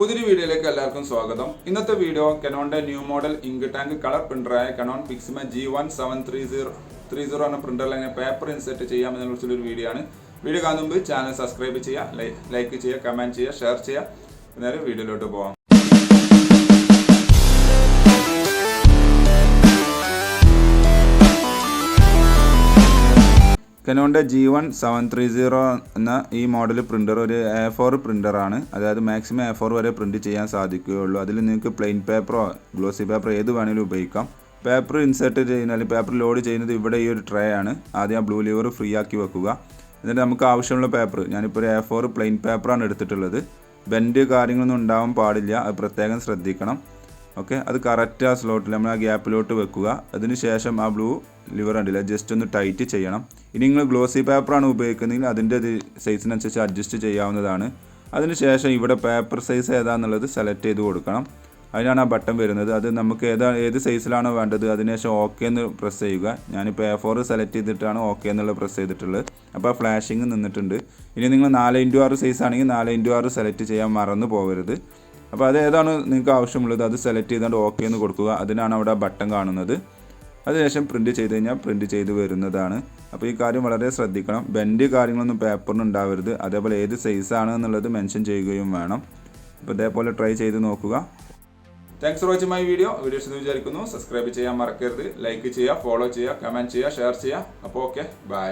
പുതിയൊരു വീഡിയോയിലേക്ക് എല്ലാവർക്കും സ്വാഗതം. ഇന്നത്തെ വീഡിയോ കനോണിന്റെ new model ink tank colour പ്രിന്ററായ കനോൺ പിക്സിമ G1730 എന്ന പ്രിന്ററിൽ എങ്ങനെ പേപ്പർ ഇൻസെർട്ട് ചെയ്യാമെന്നതിനെ കുറിച്ചുള്ളൊരു വീഡിയോ ആണ്. വീഡിയോ കാണുന്ന മുമ്പ് ചാനൽ സബ്സ്ക്രൈബ് ചെയ്യുക, ലൈക്ക് ചെയ്യുക, കമന്റ് ചെയ്യുക, ഷെയർ ചെയ്യുക. നേരെ വീഡിയോയിലോട്ട് പോകാം. കനോണിൻ്റെ G1730 എന്ന ഈ മോഡൽ പ്രിൻ്റർ ഒരു A4 പ്രിൻ്ററാണ്. അതായത് മാക്സിമം A4 വരെ പ്രിൻറ്റ് ചെയ്യാൻ സാധിക്കുകയുള്ളൂ. അതിൽ നിങ്ങൾക്ക് പ്ലെയിൻ പേപ്പറോ ഗ്ലോസി പേപ്പറോ ഏത് വേണമെങ്കിലും ഉപയോഗിക്കാം. പേപ്പർ ഇൻസേർട്ട് ചെയ്യുന്നത്, പേപ്പർ ലോഡ് ചെയ്യുന്നത് ഇവിടെ ഈ ഒരു ട്രേ ആണ്. ആദ്യം ആ ബ്ലൂ ലിവർ ഫ്രീ ആക്കി വെക്കുക. എന്നിട്ട് നമുക്ക് ആവശ്യമുള്ള പേപ്പർ, ഞാനിപ്പോൾ ഒരു A4 പ്ലെയിൻ പേപ്പറാണ് എടുത്തിട്ടുള്ളത്. ബെൻഡ് കാര്യങ്ങളൊന്നും ഉണ്ടാവാൻ പാടില്ല, അത് പ്രത്യേകം ശ്രദ്ധിക്കണം. ഓക്കെ, അത് കറക്റ്റ് ആ സ്ലോട്ടിൽ നമ്മൾ ആ ഗ്യാപ്പിലോട്ട് വെക്കുക. അതിന് ശേഷം ആ ബ്ലൂ ലിവർ ഉണ്ടല്ല, ജസ്റ്റ് ഒന്ന് ടൈറ്റ് ചെയ്യണം. ഇനി നിങ്ങൾ ഗ്ലോസി പേപ്പറാണ് ഉപയോഗിക്കുന്നതെങ്കിൽ അതിൻ്റെ സൈസിനനുസരിച്ച് അഡ്ജസ്റ്റ് ചെയ്യാവുന്നതാണ്. അതിനുശേഷം ഇവിടെ പേപ്പർ സൈസ് ഏതാണെന്നുള്ളത് സെലക്ട് ചെയ്ത് കൊടുക്കണം. അതിനാണ് ആ ബട്ടൺ വരുന്നത്. അത് നമുക്ക് ഏത് സൈസിലാണോ വേണ്ടത് അതിനുശേഷം ഓക്കെ എന്ന് പ്രസ് ചെയ്യുക. ഞാനിപ്പോൾ A4 സെലക്ട് ചെയ്തിട്ടാണ് ഓക്കെ എന്നുള്ളത് പ്രസ് ചെയ്തിട്ടുള്ളത്. അപ്പോൾ ആ ഫ്ലാഷിങ് നിന്നിട്ടുണ്ട്. ഇനി നിങ്ങൾ 4x6 സൈസ് ആണെങ്കിൽ 4x6 സെലക്ട് ചെയ്യാൻ മറന്നു പോകരുത്. അപ്പോൾ അത് ഏതാണ് നിങ്ങൾക്ക് ആവശ്യമുള്ളത് അത് സെലക്ട് ചെയ്തുകൊണ്ട് ഓക്കെ എന്ന് കൊടുക്കുക. അതിനാണ് അവിടെ ബട്ടൺ കാണുന്നത്. അതിനുശേഷം പ്രിൻറ്റ് ചെയ്ത് കഴിഞ്ഞാൽ പ്രിൻറ്റ് ചെയ്ത് വരുന്നതാണ്. അപ്പോൾ ഈ കാര്യം വളരെ ശ്രദ്ധിക്കണം. ബെൻഡ് കാര്യങ്ങളൊന്നും പേപ്പറിന് ഉണ്ടാവരുത്. അതേപോലെ ഏത് സൈസാണ് എന്നുള്ളത് മെൻഷൻ ചെയ്യുകയും വേണം. അപ്പോൾ ഇതേപോലെ ട്രൈ ചെയ്ത് നോക്കുക. Thanks for watching my video. Videos വിചാരിക്കുന്നു. സബ്സ്ക്രൈബ് ചെയ്യാൻ മറക്കരുത്. ലൈക്ക് ചെയ്യുക, ഫോളോ ചെയ്യുക, കമൻറ്റ് ചെയ്യുക, ഷെയർ ചെയ്യുക. അപ്പോൾ ഓക്കെ, ബൈ.